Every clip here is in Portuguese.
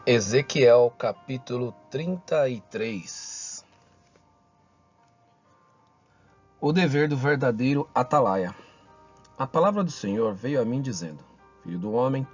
Ezequiel capítulo 33. O dever do verdadeiro atalaia. A palavra do Senhor veio a mim dizendo: Filho do homem,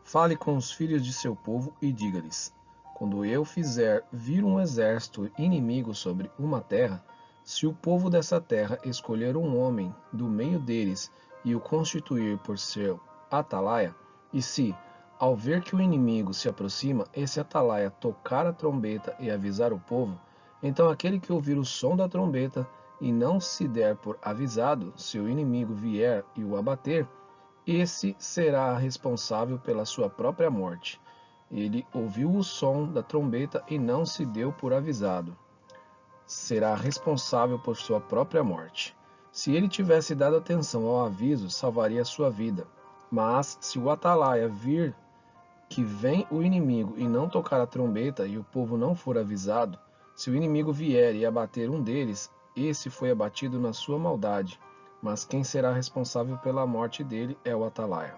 fale com os filhos de seu povo e diga-lhes: quando eu fizer vir um exército inimigo sobre uma terra, se o povo dessa terra escolher um homem do meio deles e o constituir por seu atalaia, e se, ao ver que o inimigo se aproxima, esse atalaia tocar a trombeta e avisar o povo, então aquele que ouvir o som da trombeta e não se der por avisado, se o inimigo vier e o abater, esse será responsável pela sua própria morte. Ele ouviu o som da trombeta e não se deu por avisado. Será responsável por sua própria morte. Se ele tivesse dado atenção ao aviso, salvaria sua vida. Mas se o atalaia vir que vem o inimigo e não tocar a trombeta e o povo não for avisado, se o inimigo vier e abater um deles, esse foi abatido na sua maldade, mas quem será responsável pela morte dele é o atalaia.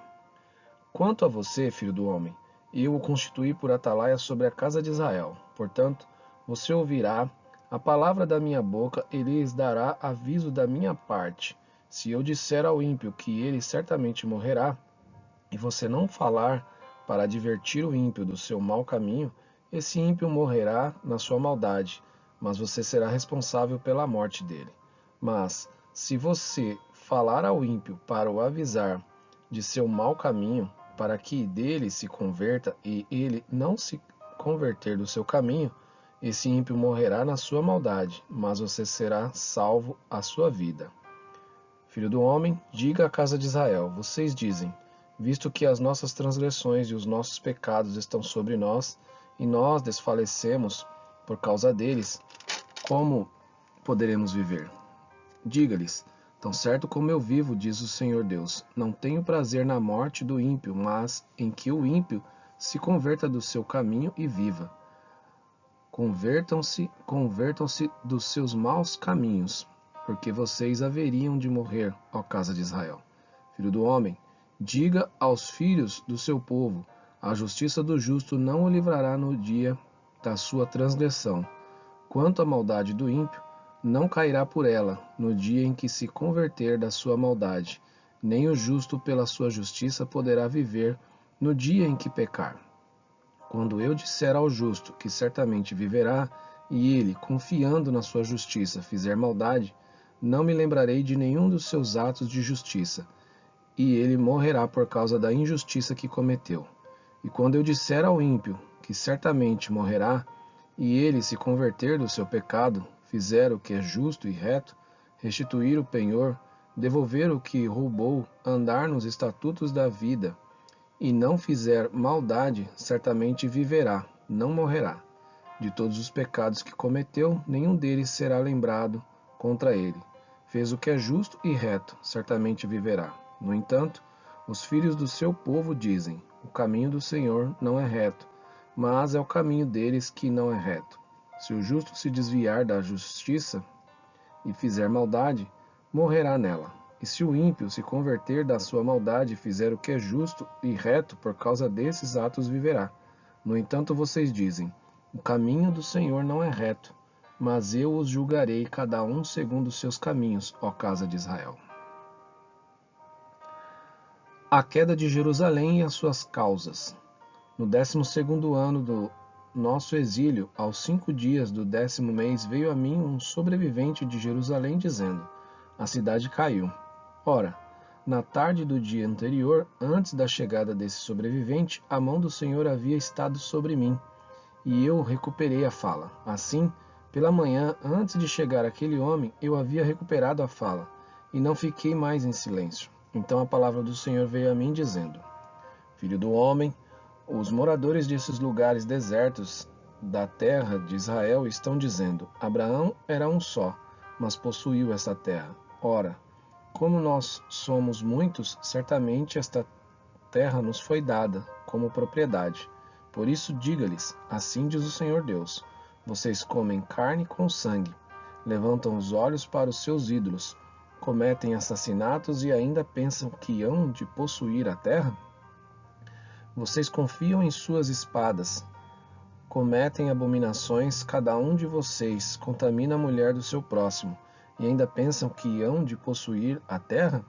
Quanto a você, filho do homem, eu o constituí por atalaia sobre a casa de Israel. Portanto, você ouvirá a palavra da minha boca e lhes dará aviso da minha parte. Se eu disser ao ímpio que ele certamente morrerá, e você não falar para advertir o ímpio do seu mau caminho, esse ímpio morrerá na sua maldade, mas você será responsável pela morte dele. Mas, se você falar ao ímpio para o avisar de seu mau caminho, para que dele se converta e ele não se converter do seu caminho, esse ímpio morrerá na sua maldade, mas você será salvo a sua vida. Filho do homem, diga à casa de Israel: vocês dizem, visto que as nossas transgressões e os nossos pecados estão sobre nós, e nós desfalecemos por causa deles, como poderemos viver? Diga-lhes: tão certo como eu vivo, diz o Senhor Deus, não tenho prazer na morte do ímpio, mas em que o ímpio se converta do seu caminho e viva. Convertam-se dos seus maus caminhos, porque vocês haveriam de morrer, ó casa de Israel. Filho do homem, diga aos filhos do seu povo: a justiça do justo não o livrará no dia da sua transgressão. Quanto à maldade do ímpio, não cairá por ela no dia em que se converter da sua maldade, nem o justo pela sua justiça poderá viver no dia em que pecar. Quando eu disser ao justo que certamente viverá, e ele, confiando na sua justiça, fizer maldade, não me lembrarei de nenhum dos seus atos de justiça, e ele morrerá por causa da injustiça que cometeu. E quando eu disser ao ímpio que certamente morrerá, e ele se converter do seu pecado, fizer o que é justo e reto, restituir o penhor, devolver o que roubou, andar nos estatutos da vida, e não fizer maldade, certamente viverá, não morrerá. De todos os pecados que cometeu, nenhum deles será lembrado contra ele. Fez o que é justo e reto, certamente viverá. No entanto, os filhos do seu povo dizem: o caminho do Senhor não é reto, mas é o caminho deles que não é reto. Se o justo se desviar da justiça e fizer maldade, morrerá nela. E se o ímpio se converter da sua maldade e fizer o que é justo e reto, por causa desses atos viverá. No entanto, vocês dizem: o caminho do Senhor não é reto, mas eu os julgarei cada um segundo os seus caminhos, ó casa de Israel. A queda de Jerusalém e as suas causas. No 12º ano do nosso exílio, aos 5 dias do 10º mês, veio a mim um sobrevivente de Jerusalém, dizendo: a cidade caiu. Ora, na tarde do dia anterior, antes da chegada desse sobrevivente, a mão do Senhor havia estado sobre mim, e eu recuperei a fala. Assim, pela manhã, antes de chegar aquele homem, eu havia recuperado a fala, e não fiquei mais em silêncio. Então a palavra do Senhor veio a mim, dizendo: Filho do homem, os moradores desses lugares desertos da terra de Israel estão dizendo: Abraão era um só, mas possuiu esta terra. Ora, como nós somos muitos, certamente esta terra nos foi dada como propriedade. Por isso diga-lhes: assim diz o Senhor Deus: vocês comem carne com sangue, levantam os olhos para os seus ídolos, cometem assassinatos e ainda pensam que hão de possuir a terra? Vocês confiam em suas espadas, cometem abominações, cada um de vocês contamina a mulher do seu próximo, e ainda pensam que hão de possuir a terra?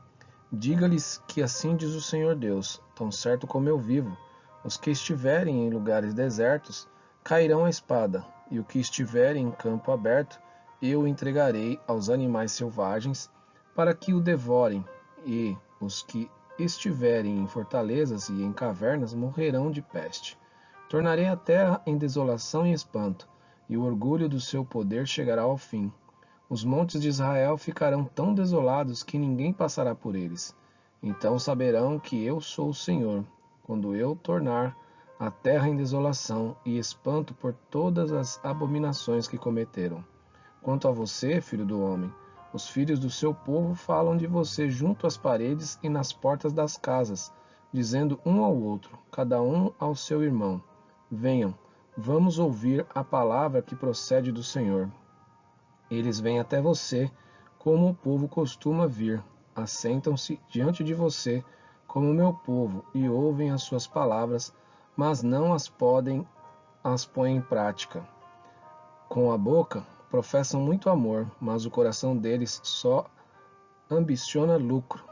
Diga-lhes que assim diz o Senhor Deus, tão certo como eu vivo: os que estiverem em lugares desertos cairão à espada, e o que estiver em campo aberto eu o entregarei aos animais selvagens, para que o devorem, e os que estiverem em fortalezas e em cavernas morrerão de peste. Tornarei a terra em desolação e espanto, e o orgulho do seu poder chegará ao fim. Os montes de Israel ficarão tão desolados que ninguém passará por eles. Então saberão que eu sou o Senhor, quando eu tornar a terra em desolação e espanto por todas as abominações que cometeram. Quanto a você, filho do homem, os filhos do seu povo falam de você junto às paredes e nas portas das casas, dizendo um ao outro, cada um ao seu irmão: venham, vamos ouvir a palavra que procede do Senhor. Eles vêm até você, como o povo costuma vir, assentam-se diante de você, como o meu povo, e ouvem as suas palavras, mas não as põem em prática. Com a boca, professam muito amor, mas o coração deles só ambiciona lucro.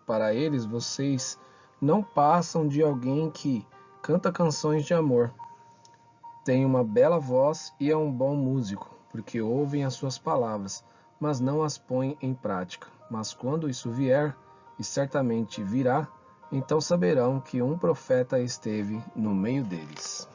Para eles, vocês não passam de alguém que canta canções de amor. Tem uma bela voz e é um bom músico, porque ouvem as suas palavras, mas não as põem em prática. Mas quando isso vier, e certamente virá, então saberão que um profeta esteve no meio deles.